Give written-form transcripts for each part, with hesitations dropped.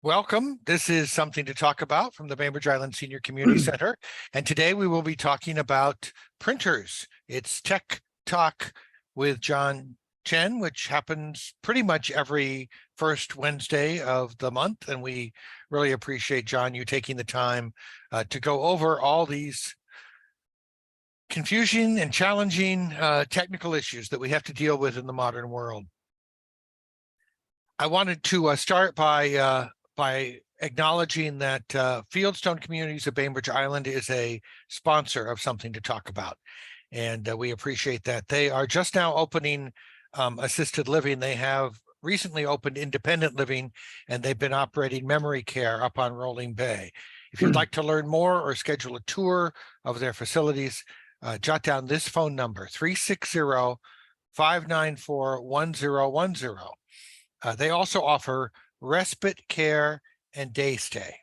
Welcome. This is Something to Talk About from the Bainbridge Island Senior Community Center. And today we will be talking about printers. It's Tech Talk with Chen, which happens pretty much every first Wednesday of the month. And we really appreciate, John, you taking the time to go over all these confusing and challenging technical issues that we have to deal with in the modern world. I wanted to start by acknowledging that Fieldstone Communities of Bainbridge Island is a sponsor of Something to Talk About. And we appreciate that. They are just now opening assisted living. They have recently opened independent living, and they've been operating memory care up on Rolling Bay. If you'd like to learn more or schedule a tour of their facilities, jot down this phone number, 360-594-1010. They also offer respite care and day stay.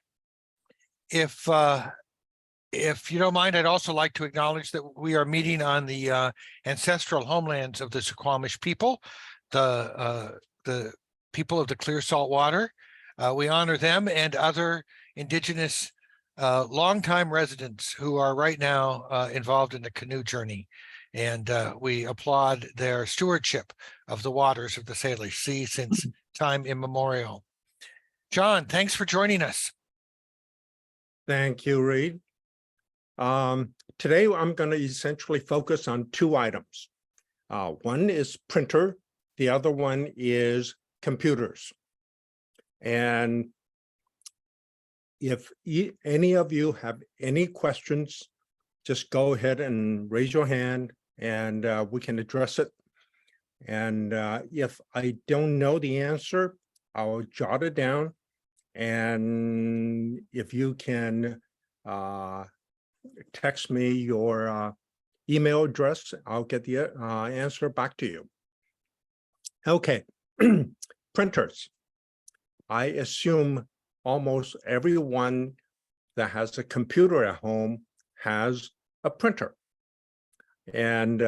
If you don't mind, I'd also like to acknowledge that we are meeting on the ancestral homelands of the Suquamish people, the people of the clear salt water. We honor them and other indigenous longtime residents who are right now involved in the canoe journey. And we applaud their stewardship of the waters of the Salish Sea since time immemorial. John, thanks for joining us. Thank you, Reed. Today, I'm going to essentially focus on two items. One is printer. The other one is computers. And if any of you have any questions, just go ahead and raise your hand and we can address it. And if I don't know the answer, I'll jot it down. And if you can text me your email address, I'll get the answer back to you. Okay, printers. I assume almost everyone that has a computer at home has a printer. And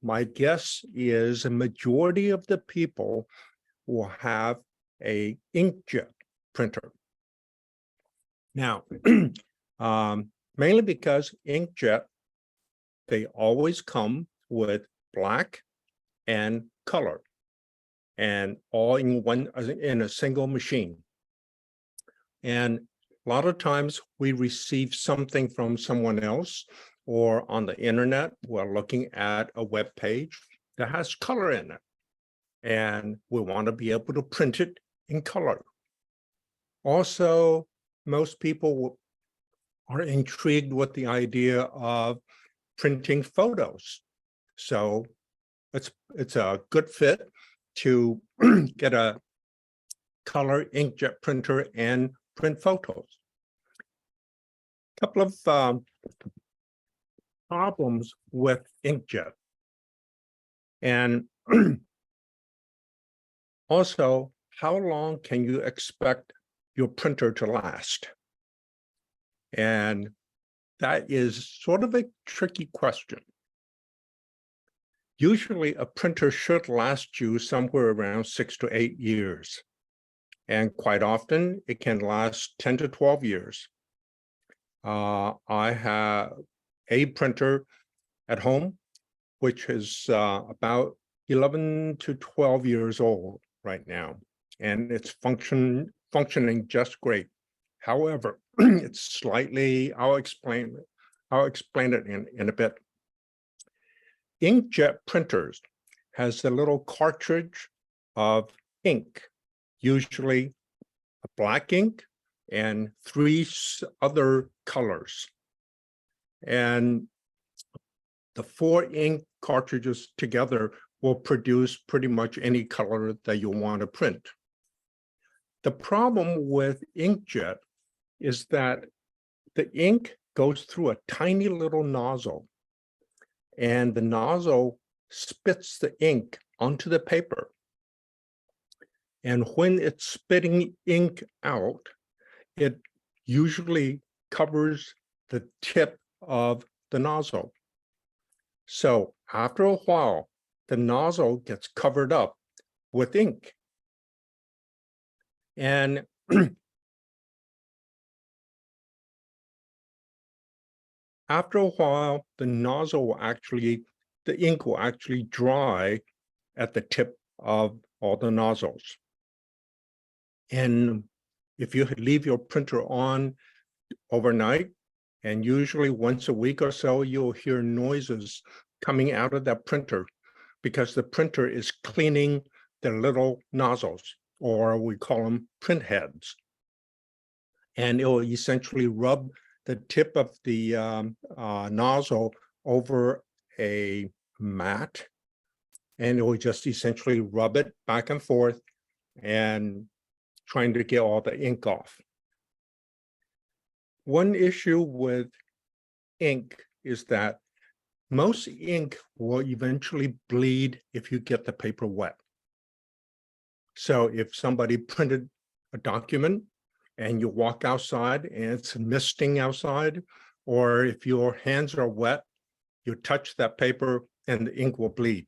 my guess is a majority of the people will have a inkjet printer. Now, mainly because inkjet, they always come with black and color, and all in a single machine. And a lot of times we receive something from someone else, or on the internet, we're looking at a web page that has color in it, and we want to be able to print it in color. Also, most people are intrigued with the idea of printing photos. So it's a good fit to get a color inkjet printer and print photos. A couple of problems with inkjet. And also, how long can you expect your printer to last? And that is sort of a tricky question. Usually a printer should last you somewhere around 6 to 8 years. And quite often it can last 10 to 12 years. I have a printer at home, which is about 11 to 12 years old right now, and it's functioning just great. However, it's slightly, I'll explain it in a bit. Inkjet printers has a little cartridge of ink, usually a black ink and 3 other colors. And the 4 ink cartridges together will produce pretty much any color that you want to print. The problem with inkjet is that the ink goes through a tiny little nozzle, and the nozzle spits the ink onto the paper. And when it's spitting ink out, it usually covers the tip of the nozzle. So after a while, the nozzle gets covered up with ink. And After a while, the ink will actually dry at the tip of all the nozzles. And if you leave your printer on overnight, and usually once a week or so, you'll hear noises coming out of that printer because the printer is cleaning the little nozzles, or we call them print heads. And it will essentially rub the tip of the nozzle over a mat, and it will just essentially rub it back and forth and trying to get all the ink off. One issue with ink is that most ink will eventually bleed if you get the paper wet. So if somebody printed a document and you walk outside and it's misting outside, or if your hands are wet, you touch that paper and the ink will bleed.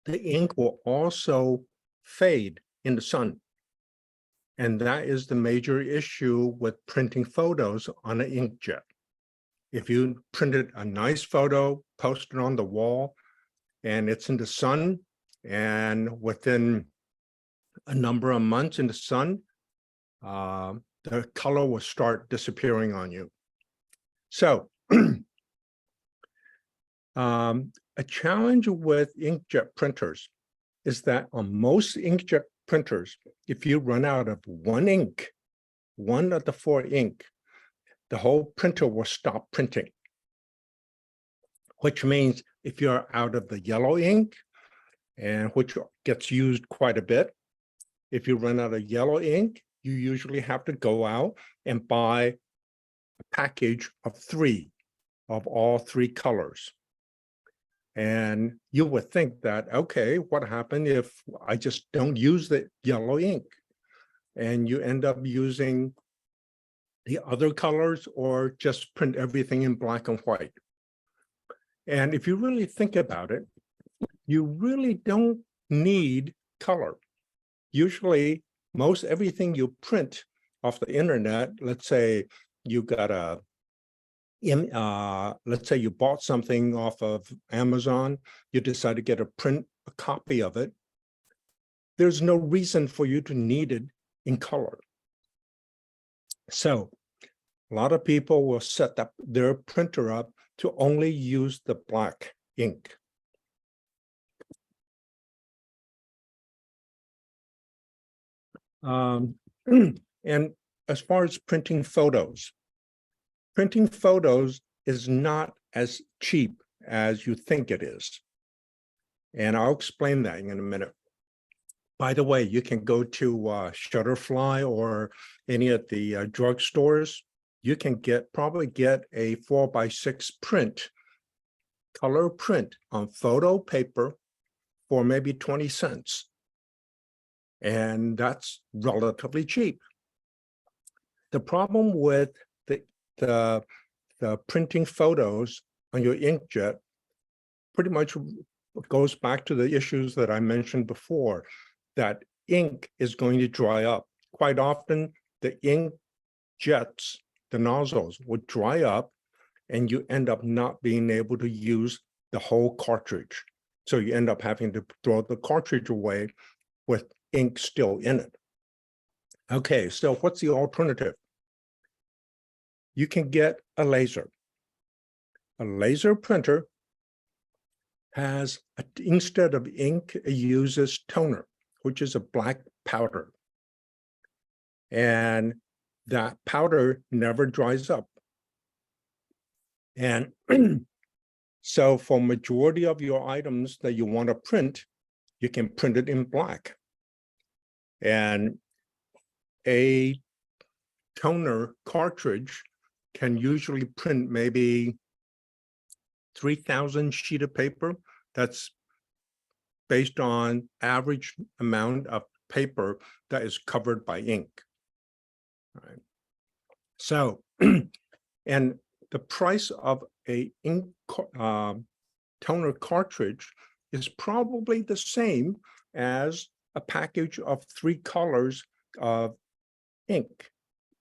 The ink will also fade in the sun. And that is the major issue with printing photos on an inkjet. If you printed a nice photo, posted on the wall, and it's in the sun, and within a number of months in the sun, the color will start disappearing on you. So a challenge with inkjet printers is that on most inkjet printers, if you run out of one of the 4 ink, the whole printer will stop printing. Which means if you're out of the yellow ink, and which gets used quite a bit, if you run out of yellow ink, you usually have to go out and buy a package of 3 of all 3 colors. And you would think that, okay, what happened if I just don't use the yellow ink? And you end up using the other colors or just print everything in black and white. And if you really think about it, you really don't need color. Usually, most everything you print off the internet, let's say you got let's say you bought something off of Amazon, you decide to get a copy of it. There's no reason for you to need it in color. So a lot of people will set up their printer up to only use the black ink. And as far as printing photos is not as cheap as you think it is. And I'll explain that in a minute. By the way, you can go to Shutterfly or any of the drugstores. You can probably get a 4x6 color print on photo paper for maybe 20 cents. And that's relatively cheap. The problem with the printing photos on your inkjet pretty much goes back to the issues that I mentioned before, that ink is going to dry up. Quite often, the ink jets, the nozzles, would dry up, and you end up not being able to use the whole cartridge. So you end up having to throw the cartridge away with ink still in it. Okay, so what's the alternative? You can get a laser. A laser printer has, instead of ink, it uses toner, which is a black powder. And that powder never dries up. And so for majority of your items that you want to print, you can print it in black. And a toner cartridge can usually print maybe 3,000 sheet of paper. That's based on average amount of paper that is covered by ink. All right. So, and the price of a ink toner cartridge is probably the same as a package of 3 colors of ink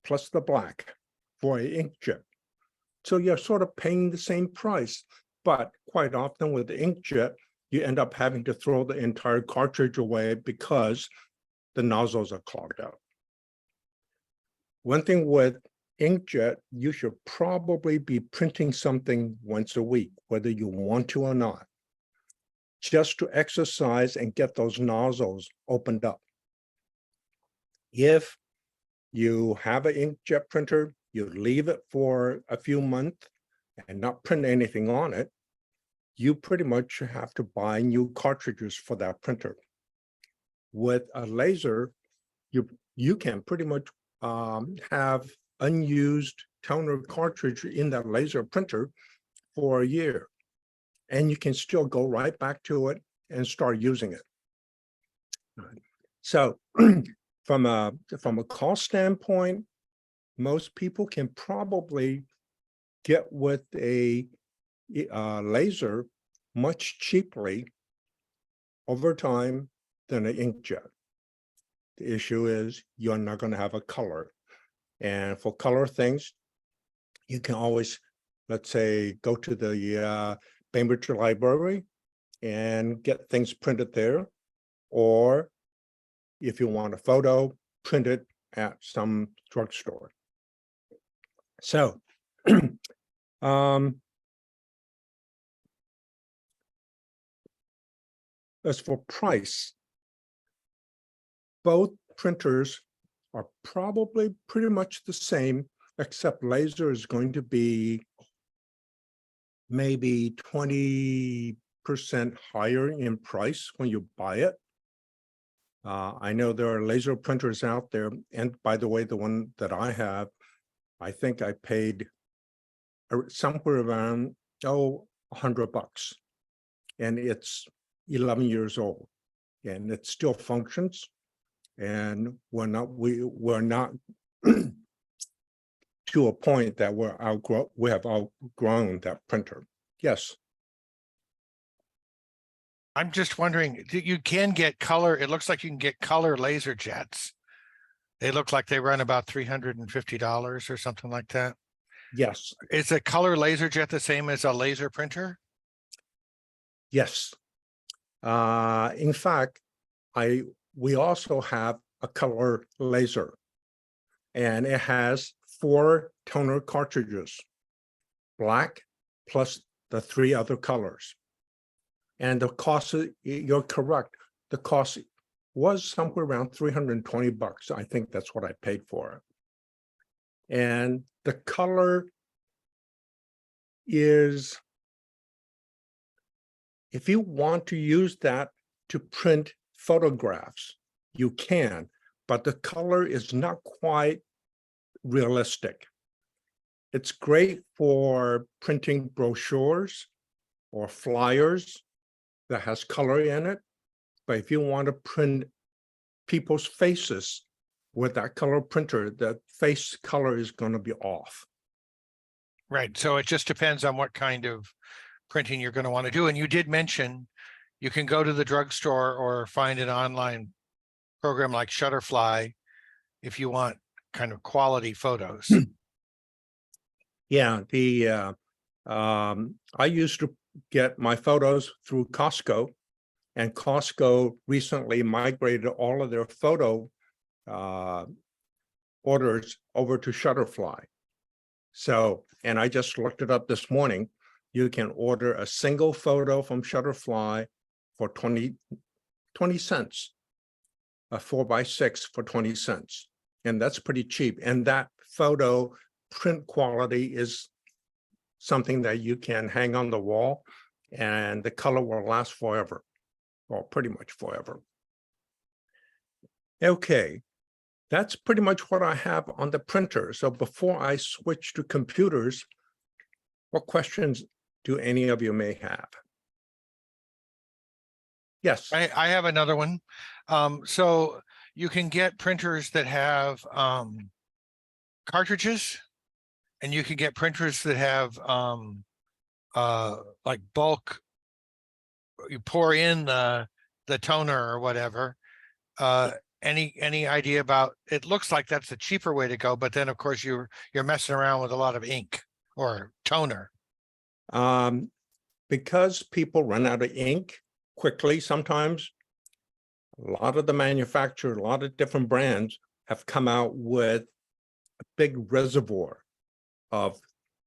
plus the black for an inkjet. So you're sort of paying the same price, but quite often with the inkjet, you end up having to throw the entire cartridge away because the nozzles are clogged out. One thing with inkjet, you should probably be printing something once a week, whether you want to or not, just to exercise and get those nozzles opened up. If you have an inkjet printer, you leave it for a few months and not print anything on it, you pretty much have to buy new cartridges for that printer. With a laser, you can pretty much have unused toner cartridge in that laser printer for a year, and you can still go right back to it and start using it. So from a cost standpoint, most people can probably get with a laser much cheaply over time than an inkjet. The issue is you're not going to have a color. And for color things, you can always, let's say, go to the Bainbridge Library and get things printed there. Or if you want a photo, print it at some drugstore. So, as for price, both printers are probably pretty much the same, except laser is going to be maybe 20% higher in price when you buy it. I know there are laser printers out there, and by the way, the one that I have, I think I paid somewhere around $100, and it's 11 years old, and it still functions. And we're not to a point that we have outgrown that printer. Yes. I'm just wondering, you can get color. It looks like you can get color laser jets. They look like they run about $350 or something like that. Yes. Is a color laser jet the same as a laser printer? Yes. In fact, we also have a color laser, and it has 4 toner cartridges, black plus the 3 other colors. And the cost, you're correct, the cost was somewhere around $320. I think that's what I paid for it. And the color is, if you want to use that to print photographs, you can, but the color is not quite realistic. It's great for printing brochures or flyers that has color in it, but if you want to print people's faces with that color printer, the face color is going to be off. Right. So it just depends on what kind of printing you're going to want to do. And you did mention you can go to the drugstore or find an online program like Shutterfly if you want kind of quality photos. Yeah, I used to get my photos through Costco, and Costco recently migrated all of their photo orders over to Shutterfly. So, and I just looked it up this morning. You can order a single photo from Shutterfly for 20 cents, a 4x6 for 20 cents. And that's pretty cheap. And that photo print quality is something that you can hang on the wall, and the color will last forever, or pretty much forever. Okay, that's pretty much what I have on the printer. So before I switch to computers, what questions do any of you may have? Yes. I have another one. So you can get printers that have cartridges, and you can get printers that have like bulk. You pour in the toner or whatever. any idea about, it looks like that's the cheaper way to go, but then of course you're messing around with a lot of ink or toner. Because people run out of ink quickly sometimes, a lot of the manufacturers, a lot of different brands have come out with a big reservoir of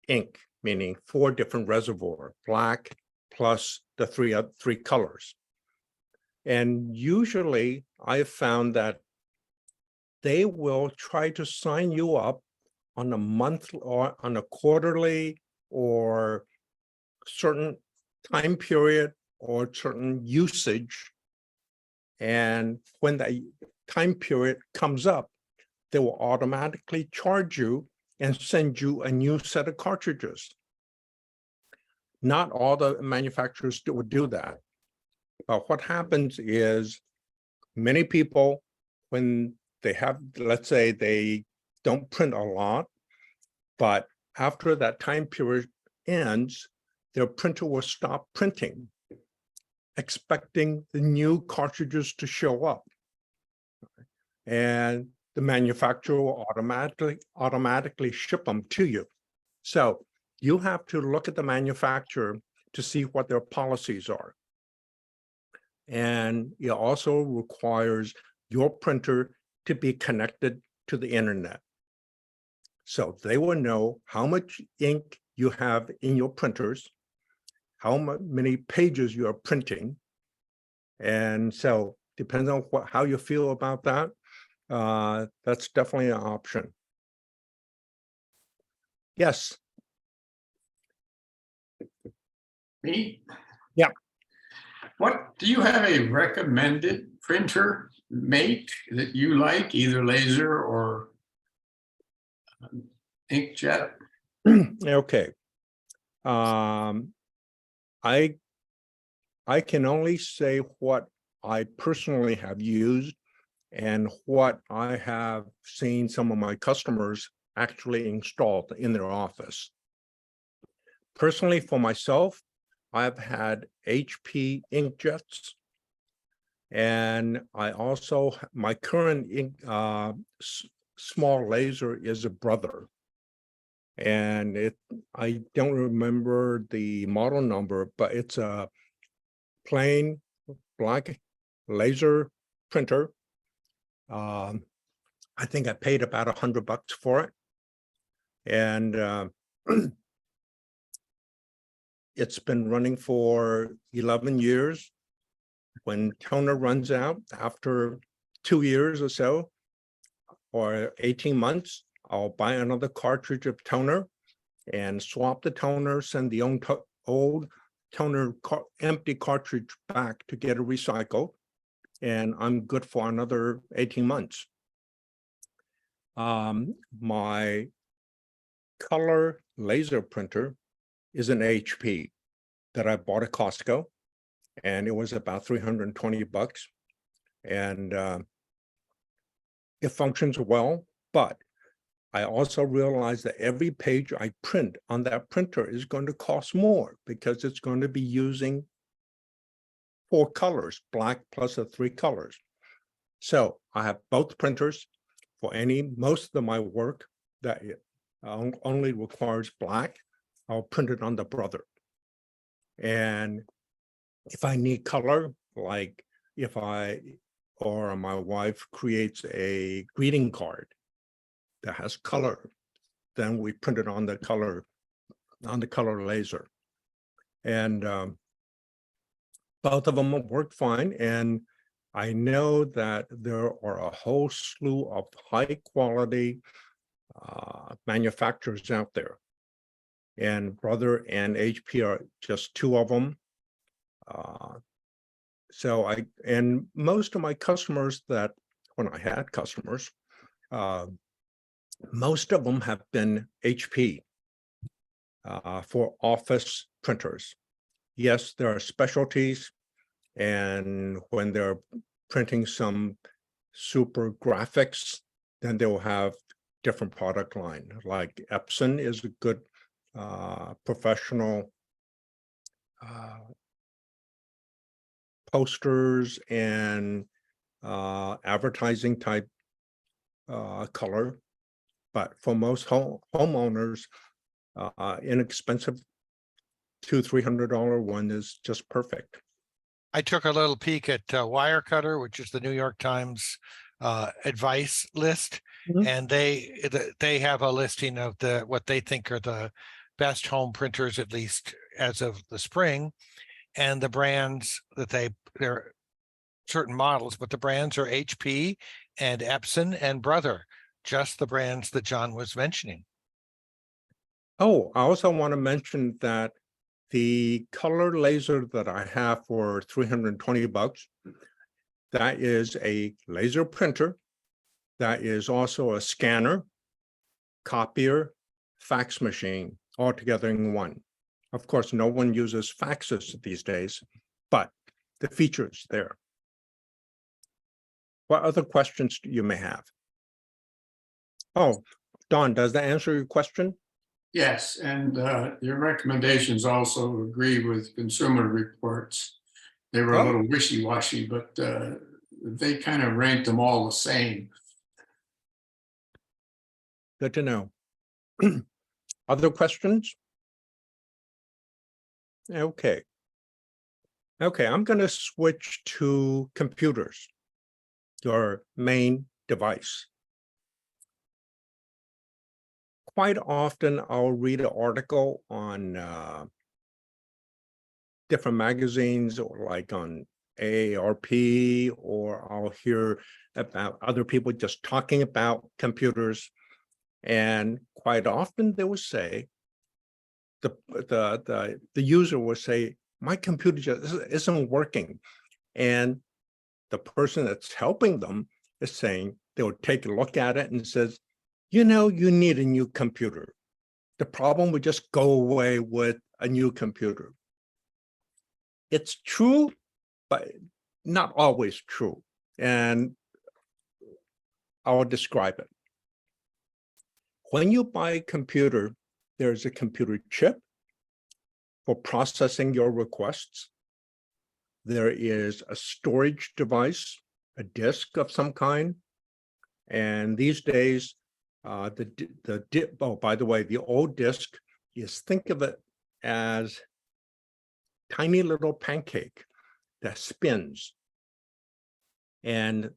ink, meaning 4 different reservoir, black plus the three colors. And usually I have found that they will try to sign you up on a monthly or on a quarterly or certain time period or certain usage. And when that time period comes up, they will automatically charge you and send you a new set of cartridges. Not all the manufacturers would do that. But what happens is many people, when they have, let's say they don't print a lot, but after that time period ends, their printer will stop printing, expecting the new cartridges to show up. And the manufacturer will automatically ship them to you. So you have to look at the manufacturer to see what their policies are. And it also requires your printer to be connected to the internet. So they will know how much ink you have in your printers, how many pages you are printing. And so depends on how you feel about that. That's definitely an option. Yes. Me? Yeah. What, do you have a recommended printer make that you like, either laser or inkjet? Okay. I can only say what I personally have used and what I have seen some of my customers actually installed in their office. Personally, for myself, I've had HP inkjets, and I also, my current small laser is a Brother. And I don't remember the model number, but it's a plain black laser printer. I think I paid about $100 for it. And it's been running for 11 years. When toner runs out after 2 years or so, or 18 months, I'll buy another cartridge of toner and swap the toner, send the old toner empty cartridge back to get it recycled, and I'm good for another 18 months. My color laser printer is an HP that I bought at Costco, and it was about $320. And it functions well, but I also realized that every page I print on that printer is going to cost more because it's going to be using 4 colors, black plus the 3 colors. So I have both printers for most of my work that only requires black. I'll print it on the Brother. And if I need color, like if I or my wife creates a greeting card that has color, then we print it on the color laser. And both of them work fine. And I know that there are a whole slew of high quality manufacturers out there. And Brother and HP are just 2 of them. And most of my customers when I had customers, most of them have been HP for office printers. Yes, there are specialties, and when they're printing some super graphics, then they'll have different product line. Like Epson is a good professional posters and advertising type color. But for most homeowners, inexpensive $200-300 one is just perfect. I took a little peek at Wirecutter, which is the New York Times advice list, Mhm. and they have a listing of what they think are the best home printers, at least as of the spring, and the brands that they're certain models, but the brands are HP and Epson and Brother, just the brands that John was mentioning. Oh, I also want to mention that the color laser that I have for $320, that is a laser printer. That is also a scanner, copier, fax machine, all together in one. Of course, no one uses faxes these days, but the features there. What other questions you may have? Oh, Don, does that answer your question? Yes, and your recommendations also agree with Consumer Reports. They were a Oh. little wishy-washy, but they kind of ranked them all the same. Good to know. Other questions? Okay. Okay, I'm going to switch to computers, your main device. Quite often, I'll read an article on different magazines, or like on AARP, or I'll hear about other people just talking about computers. And quite often they will say, the user will say, my computer just isn't working. And the person that's helping them is saying, they'll take a look at it and says, you know, you need a new computer. The problem would just go away with a new computer. It's true, but not always true. And I'll describe it. When you buy a computer, there's a computer chip for processing your requests. There is a storage device, a disk of some kind. And these days, oh, by the way, the old disk is, think of it as tiny little pancake that spins. And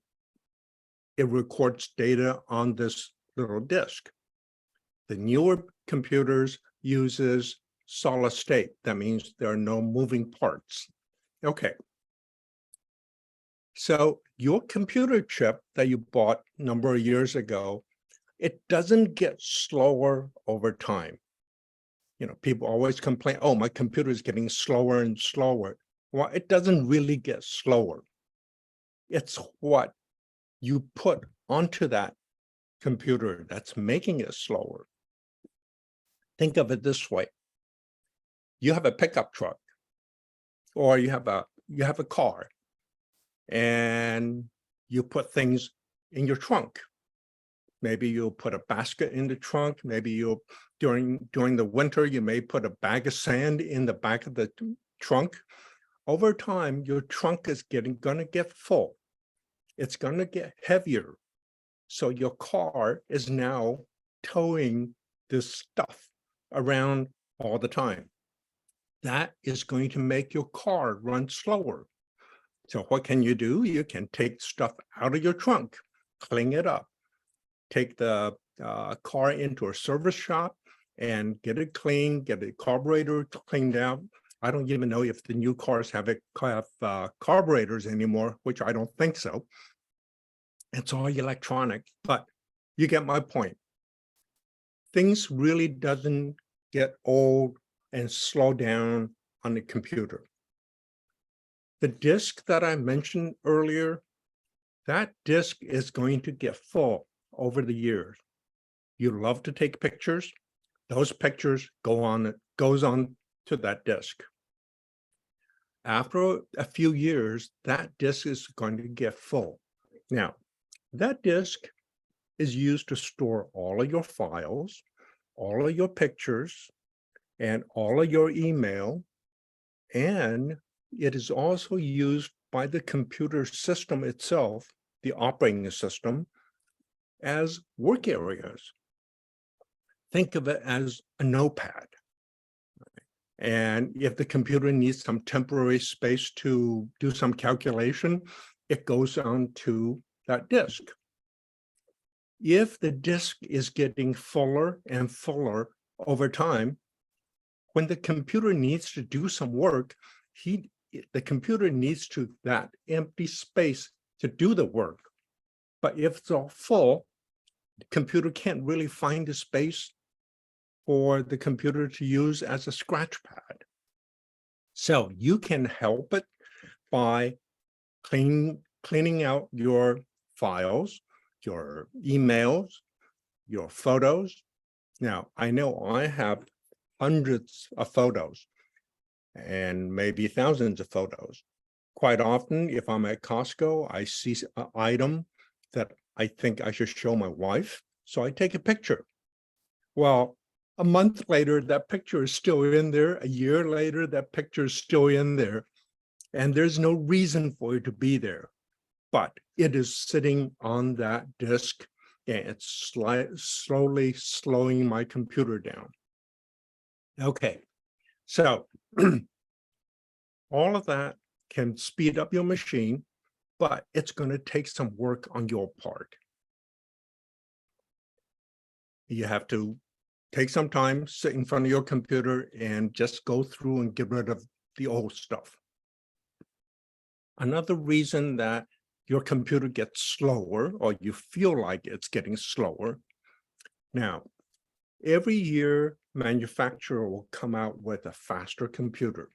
it records data on this little disk. The newer computers uses solid state. That means there are no moving parts. Okay. So your computer chip that you bought a number of years ago, it doesn't get slower over time. You know, people always complain, oh, my computer is getting slower and slower. Well, it doesn't really get slower. It's what you put onto that computer that's making it slower. Think of it this way. You have a pickup truck, or you have a car, and you put things in your trunk. Maybe you'll put a basket in the trunk. Maybe you'll, during the winter, you may put a bag of sand in the back of the trunk. Over time, your trunk is gonna get full. It's gonna get heavier. So your car is now towing this stuff around all the time. That is going to make your car run slower. So what can you do? You can take stuff out of your trunk, clean it up, take the car into a service shop and get it clean, get the carburetor cleaned out. I don't even know if the new cars have carburetors anymore, which I don't think so. It's all electronic, but you get my point. Things really doesn't get old and slow down on the computer. The disk that I mentioned earlier, that disk is going to get full over the years. You love to take pictures. Those pictures goes on to that disk. After a few years, that disk is going to get full. Now, that disk is used to store all of your files, all of your pictures, and all of your email. And it is also used by the computer system itself the operating system as work areas. Think of it as a notepad. And if the computer needs some temporary space to do some calculation, it goes on to that disk. If the disk is getting fuller and fuller over time, when the computer needs to do some work, the computer needs that empty space to do the work. But if it's all full, the computer can't really find the space for the computer to use as a scratch pad. So you can help it by cleaning out your files, your emails, your photos. Now, I know I have hundreds of photos and maybe thousands of photos. Quite often, if I'm at Costco, I see an item that I think I should show my wife, so I take a picture. Well, a month later, that picture is still in there. A year later, that picture is still in there. And there's no reason for it to be there. But it is sitting on that disk, and it's slowly slowing my computer down. Okay, so all of that can speed up your machine, but it's going to take some work on your part. You have to take some time, sit in front of your computer, and just go through and get rid of the old stuff. Another reason that your computer gets slower, or you feel like it's getting slower. Now, every year, manufacturer will come out with a faster computer.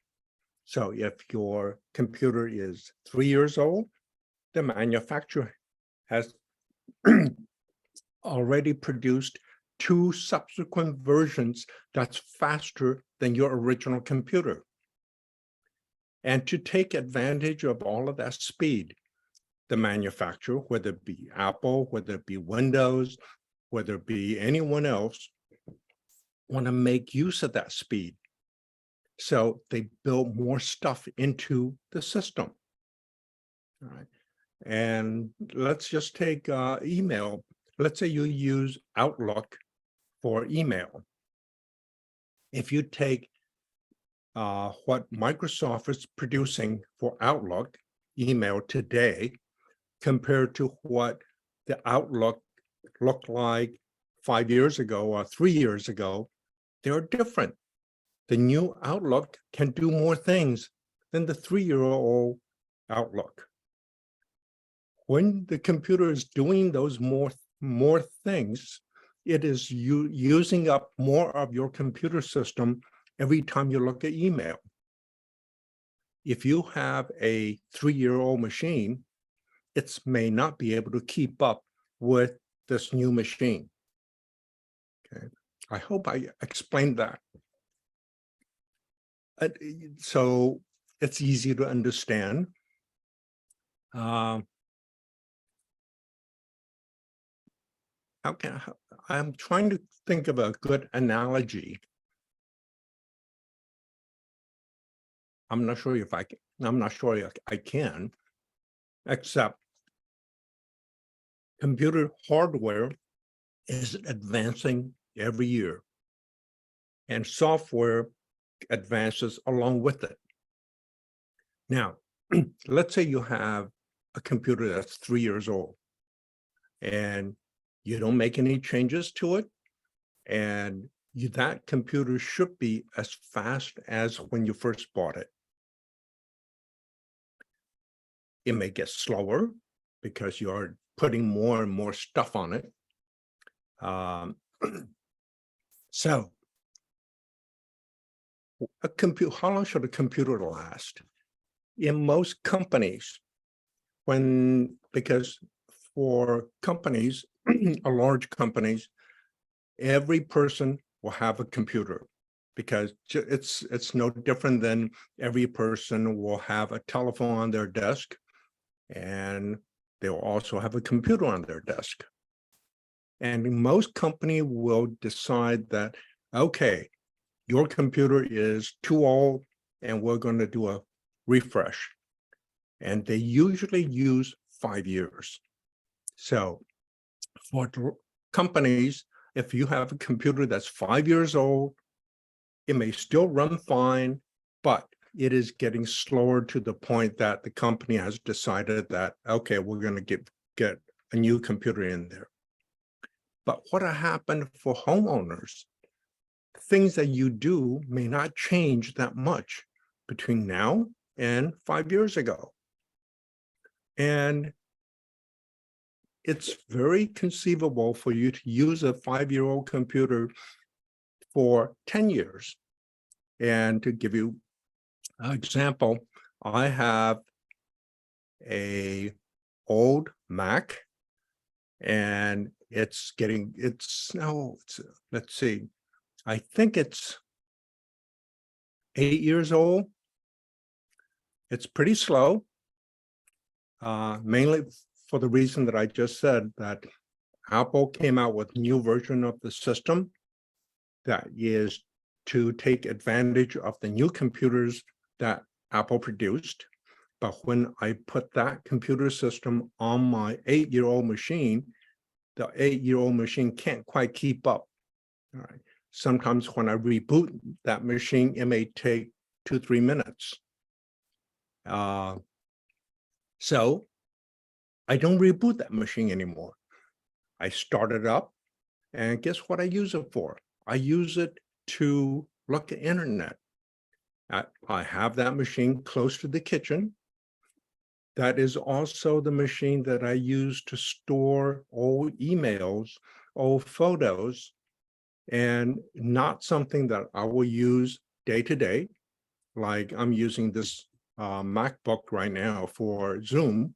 So if your computer is 3 years old, the manufacturer has already produced 2 subsequent versions that's faster than your original computer. And to take advantage of all of that speed, the manufacturer, whether it be Apple, whether it be Windows, whether it be anyone else, want to make use of that speed. So they build more stuff into the system. All right. And let's just take email. Let's say you use Outlook for email. If you take what Microsoft is producing for Outlook email today, compared to what the Outlook looked like 5 years ago or 3 years ago, they're different. The new Outlook can do more things than the 3-year-old Outlook. When the computer is doing those more things, it is using up more of your computer system every time you look at email. If you have a 3-year-old machine, it may not be able to keep up with this new machine. Okay, I hope I explained that. So it's easy to understand. I'm trying to think of a good analogy. I'm not sure if I can, except computer hardware is advancing every year, and software advances along with it. Now, let's say you have a computer that's 3 years old, and you don't make any changes to it, and that computer should be as fast as when you first bought it. It may get slower because you're putting more and more stuff on it. So how long should a computer last? In most companies, because for companies, large companies, every person will have a computer, because it's no different than every person will have a telephone on their desk, and they'll also have a computer on their desk. And most companies will decide that, okay, your computer is too old and we're going to do a refresh. And they usually use 5 years. So for companies, if you have a computer that's 5 years old, it may still run fine, but it is getting slower to the point that the company has decided that, okay, we're going to get a new computer in there. But what happened for homeowners? Things that you do may not change that much between now and 5 years ago. And it's very conceivable for you to use a 5-year-old computer for 10 years. And to give you an example, I have a old Mac, and let's see, I think it's 8 years old. It's pretty slow, mainly for the reason that I just said, that Apple came out with a new version of the system that is to take advantage of the new computers that Apple produced. But when I put that computer system on my 8-year-old machine, the 8-year-old machine can't quite keep up. All right. Sometimes when I reboot that machine, it may take 2-3 minutes. So I don't reboot that machine anymore. I start it up, and guess what I use it for? I use it to look at internet. I have that machine close to the kitchen. That is also the machine that I use to store old emails, old photos, and not something that I will use day to day. Like I'm using this MacBook right now for Zoom.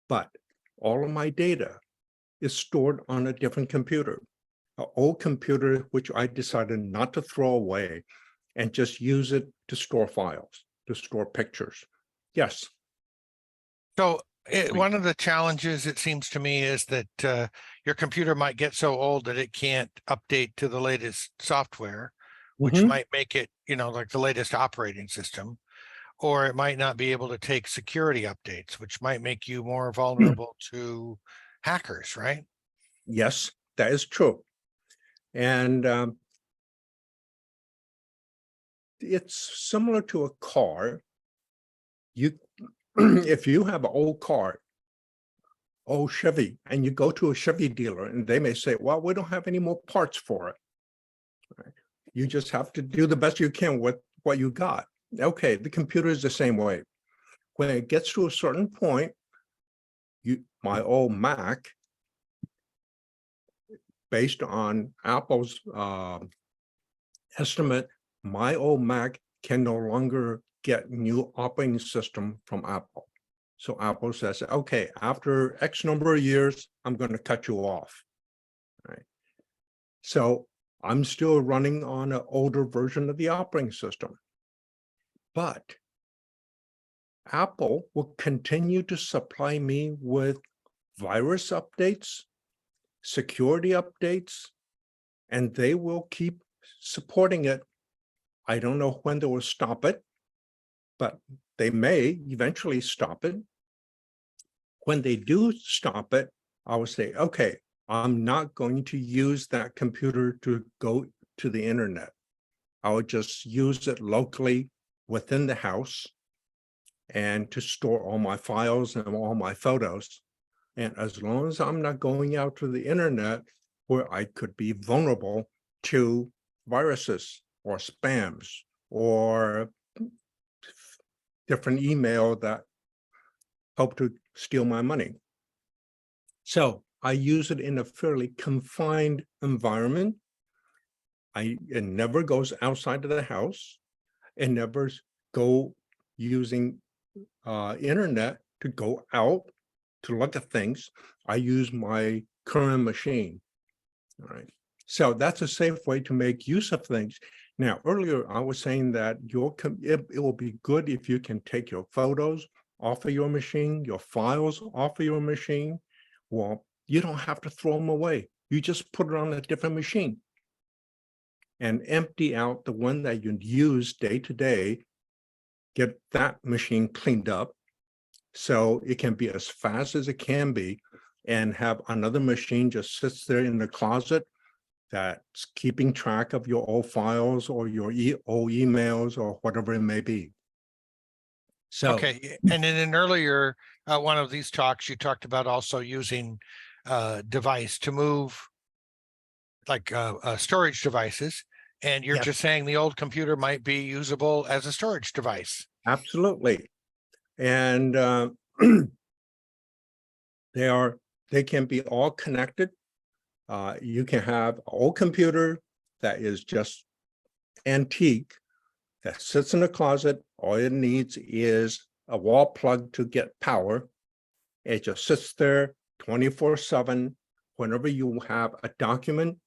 But all of my data is stored on a different computer, an old computer, which I decided not to throw away and just use it to store files, to store pictures. Yes. So one of the challenges, it seems to me, is that your computer might get so old that it can't update to the latest software, which Mhm. might make it, like the latest operating system, or it might not be able to take security updates, which might make you more vulnerable to hackers, right? Yes, that is true. And it's similar to a car. If you have an old car, old Chevy, and you go to a Chevy dealer and they may say, well, we don't have any more parts for it. Right? You just have to do the best you can with what you got. Okay, the computer is the same way. When it gets to a certain point, my old Mac, based on Apple's estimate, my old Mac can no longer get new operating system from Apple. So Apple says, okay, after X number of years, I'm going to cut you off. Right. So I'm still running on an older version of the operating system. But Apple will continue to supply me with virus updates, security updates, and they will keep supporting it. I don't know when they will stop it, but they may eventually stop it. When they do stop it, I will say, okay, I'm not going to use that computer to go to the internet. I will just use it locally within the house and to store all my files and all my photos. And as long as I'm not going out to the internet where I could be vulnerable to viruses or spams or different email that hope to steal my money. So I use it in a fairly confined environment. It never goes outside of the house. It never go using internet to go out to look at things. I use my current machine. All right. So that's a safe way to make use of things. Now, earlier I was saying that it will be good if you can take your photos off of your machine, your files off of your machine. Well, you don't have to throw them away. You just put it on a different machine and empty out the one that you use day to day, get that machine cleaned up, So it can be as fast as it can be and have another machine just sits there in the closet that's keeping track of your old files or your old emails or whatever it may be. So, Okay, and in an earlier one of these talks, you talked about also using device to move like storage devices. And you're Yes. just saying the old computer might be usable as a storage device. absolutely. And they can be all connected. You can have an old computer that is just antique that sits in a closet. All it needs is a wall plug to get power. It just sits there 24/7. Whenever you have a document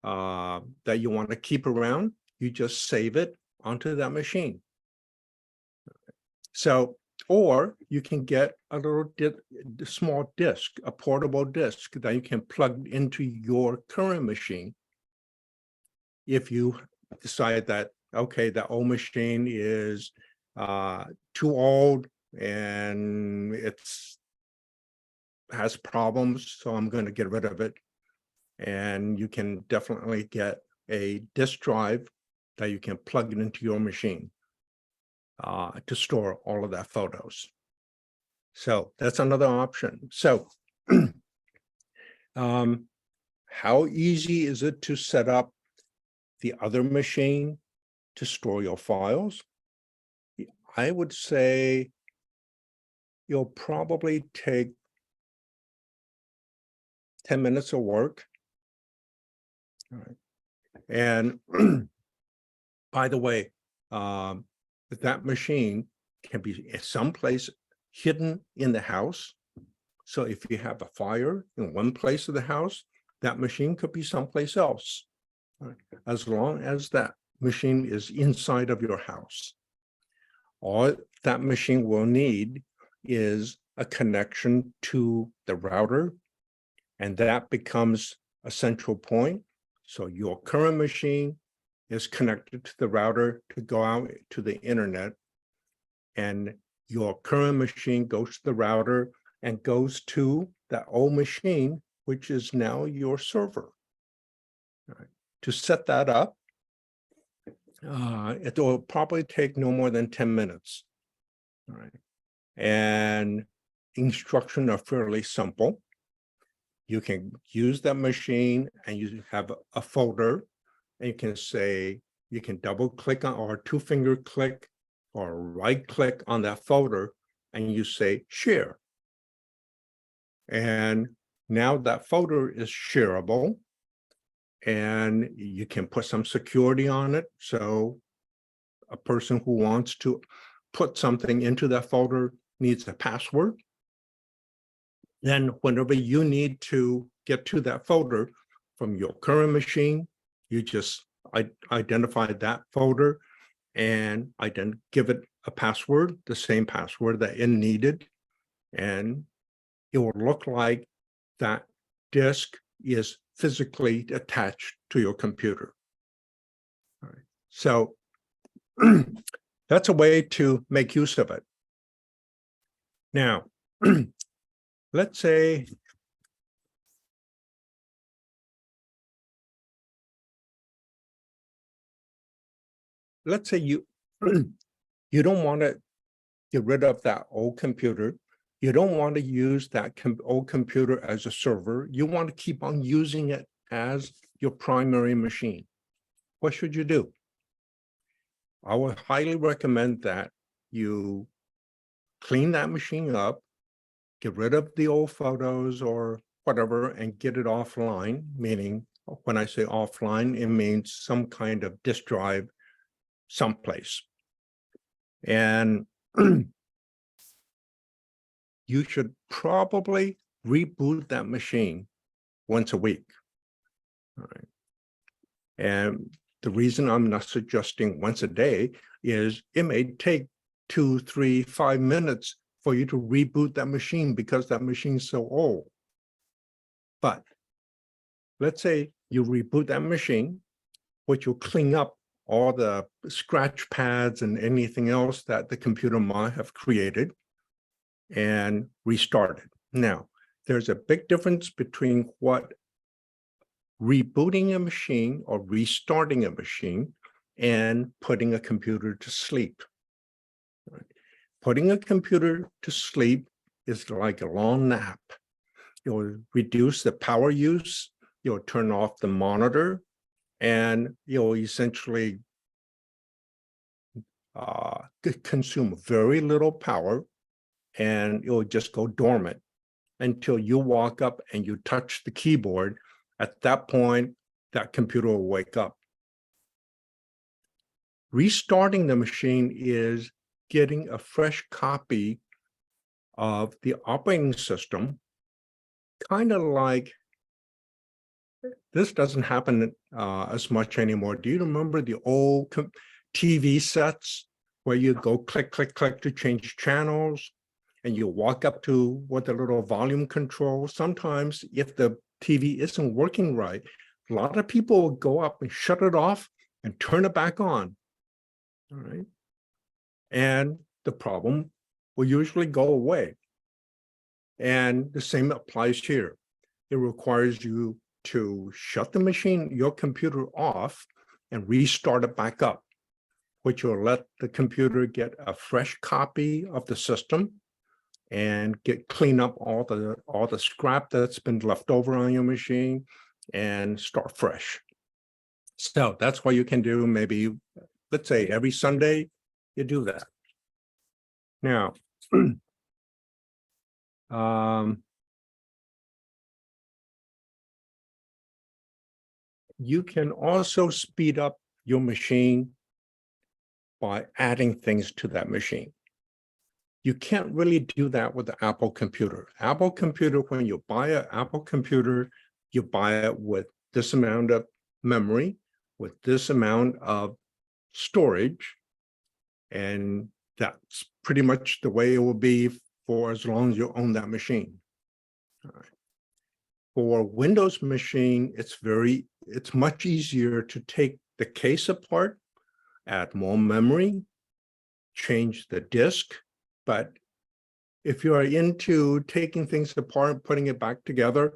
that you want to keep around, you just save it onto that machine. So, or you can get a little small disk, a portable disk that you can plug into your current machine. If you decide that, okay, the old machine is too old and it's has problems, so I'm going to get rid of it. And you can definitely get a disk drive that you can plug it into your machine to store all of that photos. So that's another option. So how easy is it to set up the other machine to store your files? I would say you'll probably take 10 minutes of work. All right. And by the way, that machine can be someplace hidden in the house. So if you have a fire in one place of the house, that machine could be someplace else, right? As long as that machine is inside of your house. All that machine will need is a connection to the router, and that becomes a central point. So your current machine is connected to the router to go out to the internet, and your current machine goes to the router and goes to that old machine, which is now your server. Right. To set that up, it will probably take no more than 10 minutes. All right. And instructions are fairly simple. You can use that machine and you have a folder, and you can say, you can double click on or 2-finger click or right click on that folder and you say share. And now that folder is shareable and you can put some security on it. So a person who wants to put something into that folder needs a password. Then whenever you need to get to that folder from your current machine, you just identify that folder and give it a password, the same password that it needed. And it will look like that disk is physically attached to your computer. All right. So that's a way to make use of it. Now, let's say you you don't want to get rid of that old computer. You don't want to use that old computer as a server. You want to keep on using it as your primary machine. What should you do? I would highly recommend that you clean that machine up, get rid of the old photos or whatever, and get it offline. Meaning, when I say offline, it means some kind of disk drive someplace. And you should probably reboot that machine once a week. All right. And the reason I'm not suggesting once a day is it may take 2, 3, 5 minutes for you to reboot that machine because that machine's so old. But let's say you reboot that machine, which will clean up all the scratch pads and anything else that the computer might have created. and restart it. Now, there's a big difference between what rebooting a machine or restarting a machine and putting a computer to sleep. Putting a computer to sleep is like a long nap. You'll reduce the power use, you'll turn off the monitor, and you'll essentially consume very little power, and it'll just go dormant until you walk up and you touch the keyboard. At that point, that computer will wake up. Restarting the machine is getting a fresh copy of the operating system, kind of like, this doesn't happen as much anymore. Do you remember the old TV sets where you go click, click, click to change channels, and you walk up to what the little volume control? Sometimes if the TV isn't working right, a lot of people will go up and shut it off and turn it back on. All right. And the problem will usually go away. And the same applies here. It requires you to shut the machine, your computer off, and restart it back up, which will let the computer get a fresh copy of the system and clean up all the scrap that's been left over on your machine and start fresh. So that's what you can do. Maybe, let's say every Sunday you do that. Now, you can also speed up your machine by adding things to that machine. You can't really do that with the Apple computer. Apple computer, when you buy an Apple computer, you buy it with this amount of memory, with this amount of storage, and that's pretty much the way it will be for as long as you own that machine. All right. For Windows machine, it's much easier to take the case apart, add more memory, change the disk. But if you are into taking things apart and putting it back together,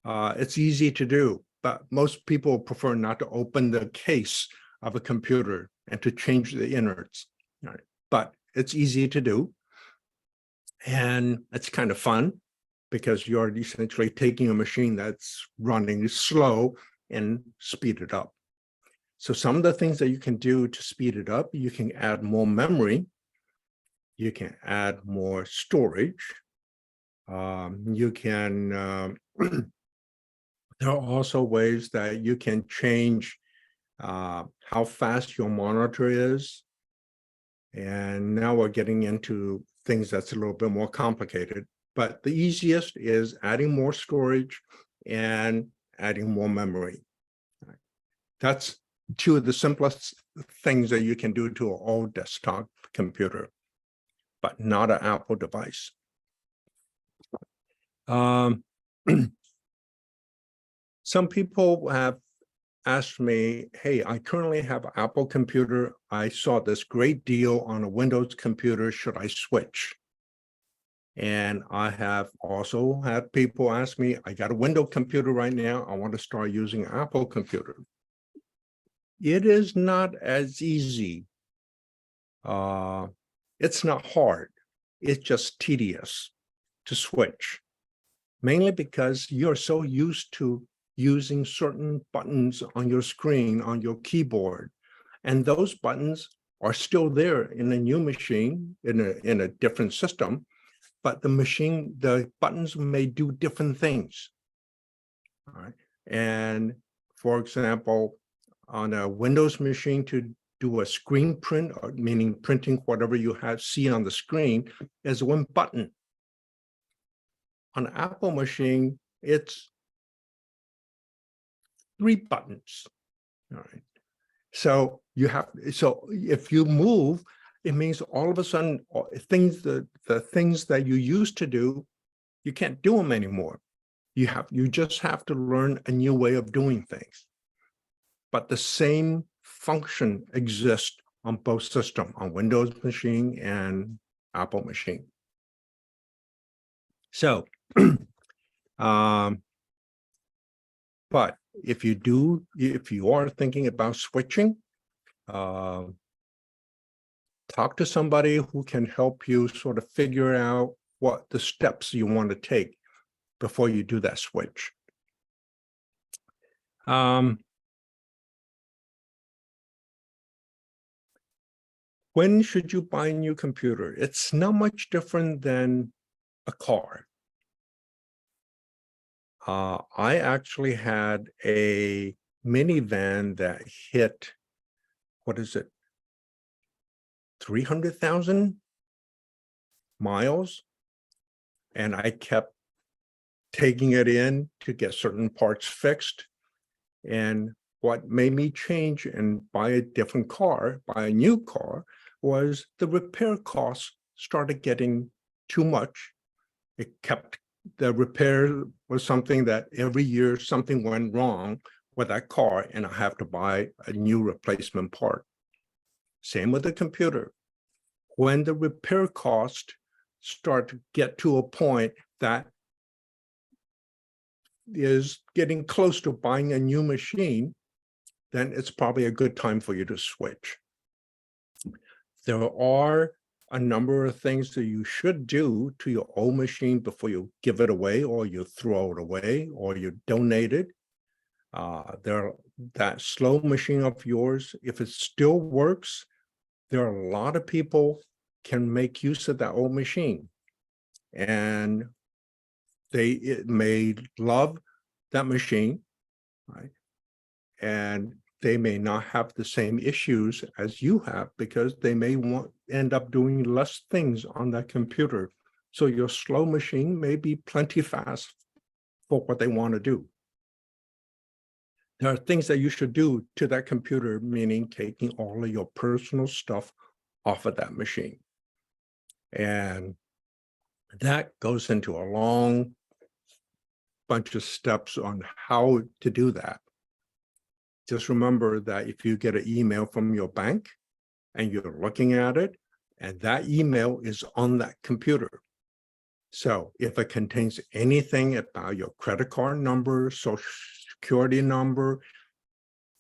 it's easy to do. But most people prefer not to open the case of a computer and to change the innards. All right. But it's easy to do. And it's kind of fun, because you're essentially taking a machine that's running slow and speed it up. So some of the things that you can do to speed it up, you can add more memory, you can add more storage, you can, there are also ways that you can change how fast your monitor is. And now we're getting into things that's a little bit more complicated. But the easiest is adding more storage and adding more memory. That's two of the simplest things that you can do to an old desktop computer, but not an Apple device. Some people have asked me, hey, I currently have an Apple computer. I saw this great deal on a Windows computer. Should I switch? And I have also had people ask me, I got a Windows computer right now, I want to start using an Apple computer. It is not as easy. It's not hard. It's just tedious to switch, mainly because you're so used to using certain buttons on your screen, on your keyboard. And those buttons are still there in a new machine, in a different system. But the buttons may do different things. All right. And for example, on a Windows machine, to do a screen print, or meaning printing whatever you see on the screen, is one button. On an Apple machine, it's 3 buttons. All right. So if you move, it means all of a sudden the things that you used to do, you can't do them anymore. You just have to learn a new way of doing things. But the same function exists on both systems, on Windows machine and Apple machine. So, but if you are thinking about switching, talk to somebody who can help you sort of figure out what the steps you want to take before you do that switch. When should you buy a new computer? It's not much different than a car. I actually had a minivan that hit, what is it, 300,000 miles, and I kept taking it in to get certain parts fixed. And what made me change and buy a different car, buy a new car, was the repair costs started getting too much. The repair was something that every year something went wrong with that car and I have to buy a new replacement part. Same with the computer. When the repair costs start to get to a point that is getting close to buying a new machine, then it's probably a good time for you to switch. There are a number of things that you should do to your old machine before you give it away or you throw it away or you donate it. That slow machine of yours, if it still works, there are a lot of people can make use of that old machine. And they may love that machine, right? And they may not have the same issues as you have because they may end up doing less things on that computer. So your slow machine may be plenty fast for what they want to do. There are things that you should do to that computer, meaning taking all of your personal stuff off of that machine. And that goes into a long bunch of steps on how to do that. Just remember that if you get an email from your bank and you're looking at it, and that email is on that computer. So if it contains anything about your credit card number, social security number,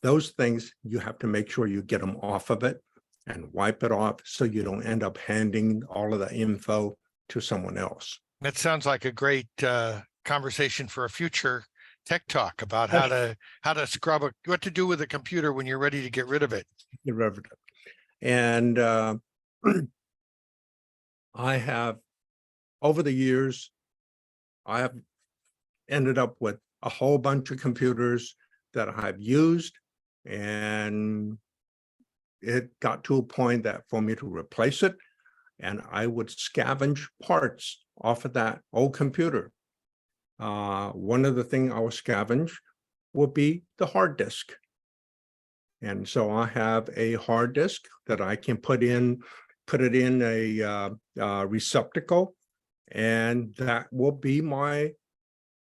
those things, you have to make sure you get them off of it and wipe it off so you don't end up handing all of the info to someone else. That sounds like a great conversation for a future tech talk about how to scrub what to do with a computer when you're ready to get rid of it. Get rid of it. And I have, over the years, I have ended up with a whole bunch of computers that I've used, and it got to a point that for me to replace it, and I would scavenge parts off of that old computer. One of the things I will scavenge will be the hard disk. And so I have a hard disk that I can put it in a receptacle, and that will be my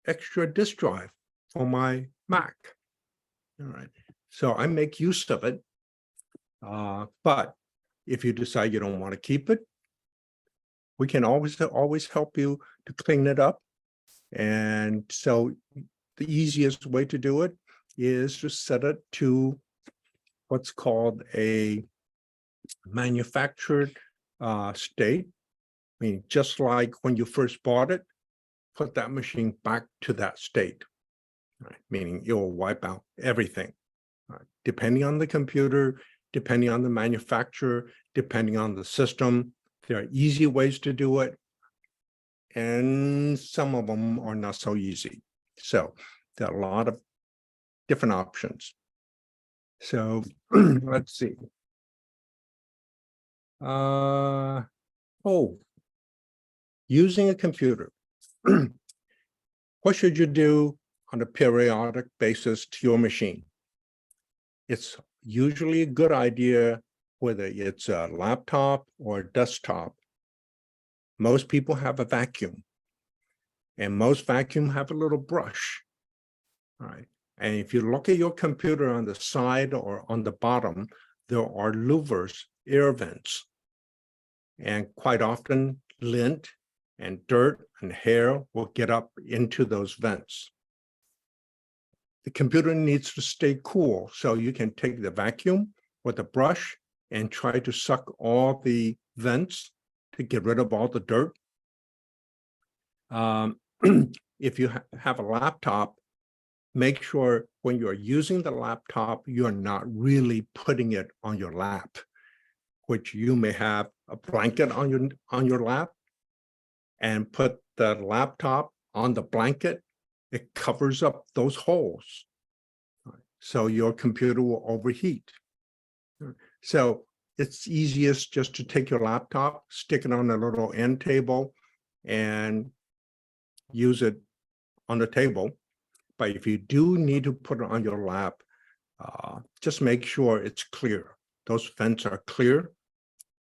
extra disk drive for my Mac. All right. So I make use of it. But if you decide you don't want to keep it, we can always help you to clean it up. And so the easiest way to do it is to set it to what's called a manufactured state. I mean, just like when you first bought it, put that machine back to that state, right? Meaning it will wipe out everything. Right? Depending on the computer, depending on the manufacturer, depending on the system, there are easy ways to do it, and some of them are not so easy. So there are a lot of different options. So let's see. Using a computer. What should you do on a periodic basis to your machine? It's usually a good idea, whether it's a laptop or a desktop. Most people have a vacuum, and most vacuum have a little brush. All right. And if you look at your computer on the side or on the bottom, there are louvers, air vents, and quite often lint and dirt and hair will get up into those vents. The computer needs to stay cool, so you can take the vacuum with a brush and try to suck all the vents to get rid of all the dirt. If you have a laptop, make sure when you're using the laptop, you're not really putting it on your lap, which you may have a blanket on your lap and put the laptop on the blanket. It covers up those holes. So your computer will overheat. So it's easiest just to take your laptop, stick it on a little end table, and use it on the table. But if you do need to put it on your lap, just make sure it's clear. Those vents are clear,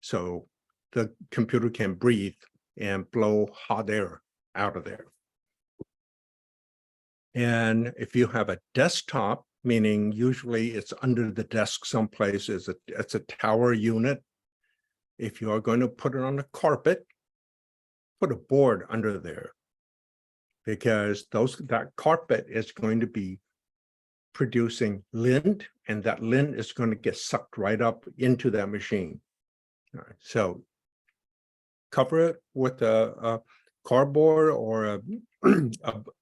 so the computer can breathe and blow hot air out of there. And if you have a desktop, meaning usually it's under the desk someplace, it's a tower unit. If you are going to put it on a carpet, put a board under there, because that carpet is going to be producing lint, and that lint is going to get sucked right up into that machine. All right, so cover it with a cardboard or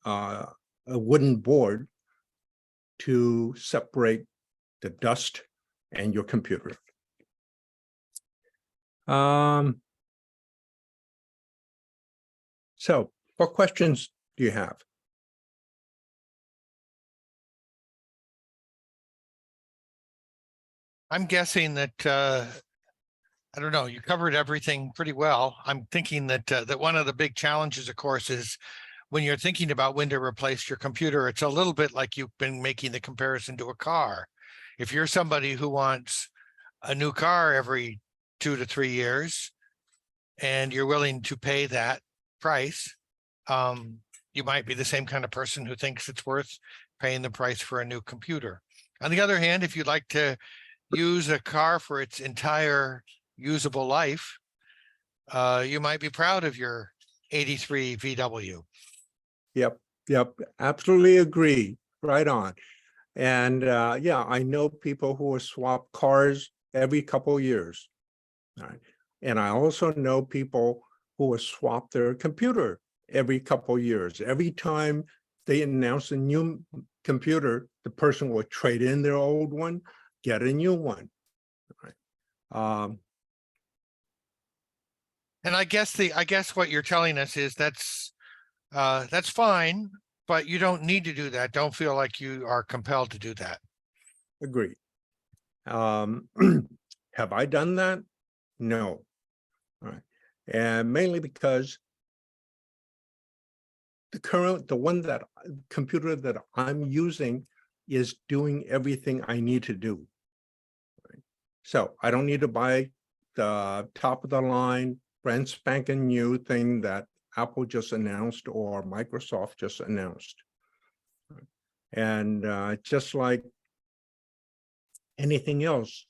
a wooden board to separate the dust and your computer. So what questions do you have? I'm guessing that, I don't know, you covered everything pretty well. I'm thinking that, that one of the big challenges, of course, is when you're thinking about when to replace your computer, it's a little bit like you've been making the comparison to a car. If you're somebody who wants a new car every 2 to 3 years, and you're willing to pay that price, you might be the same kind of person who thinks it's worth paying the price for a new computer. On the other hand, if you'd like to use a car for its entire usable life, you might be proud of your 83 VW. Yep, absolutely agree. Right on. And yeah, I know people who will swap cars every couple of years. All right. And I also know people who will swap their computer every couple of years. Every time they announce a new computer, the person will trade in their old one, get a new one. All right. And I guess what you're telling us is that's fine, but you don't need to do that. Don't feel like you are compelled to do that. Agreed. Have I done that? No. All right. And mainly because the computer that I'm using is doing everything I need to do. Right? So I don't need to buy the top of the line, brand spanking new thing that Apple just announced or Microsoft just announced. And just like anything else,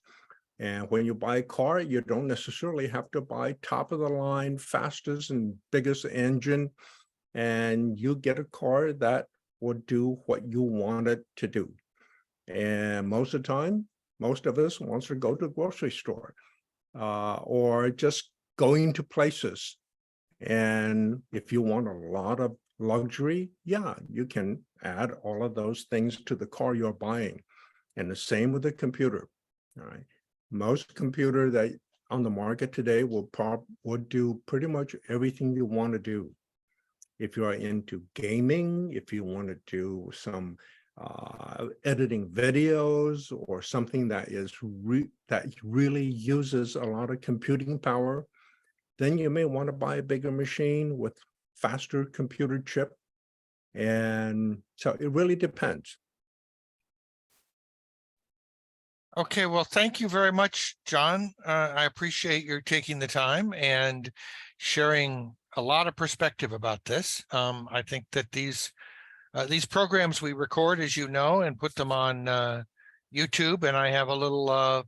and when you buy a car, you don't necessarily have to buy top of the line, fastest and biggest engine, and you get a car that will do what you want it to do. And most of the time, most of us wants to go to the grocery store or just going to places. And if you want a lot of luxury, yeah, you can add all of those things to the car you're buying. And the same with the computer. All right. Most computer that on the market today will do pretty much everything you want to do. If you are into gaming, if you want to do some editing videos or something that is that really uses a lot of computing power, then you may want to buy a bigger machine with faster computer chip. And so it really depends. Okay, well, thank you very much, John. I appreciate your taking the time and sharing a lot of perspective about this. I think that these programs we record, as you know, and put them on YouTube, and I have a little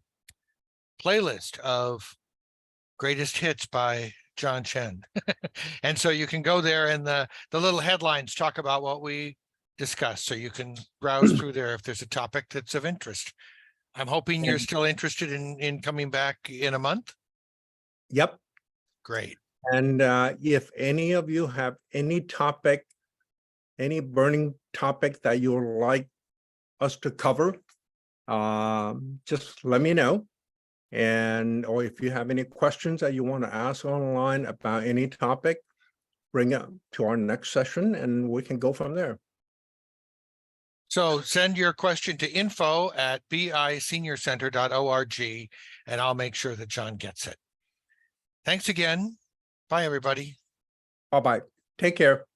playlist of greatest hits by John Chen. And so you can go there and the little headlines talk about what we discussed. So you can browse through there if there's a topic that's of interest. I'm hoping you're And- still interested in coming back in a month. Yep. Great. And if any of you have any topic, any burning topic that you would like us to cover, just let me know. And or if you have any questions that you want to ask online about any topic, bring it to our next session and we can go from there. So send your question to info@biseniorcenter.org and I'll make sure that John gets it. Thanks again. Bye, everybody. Bye-bye. Take care.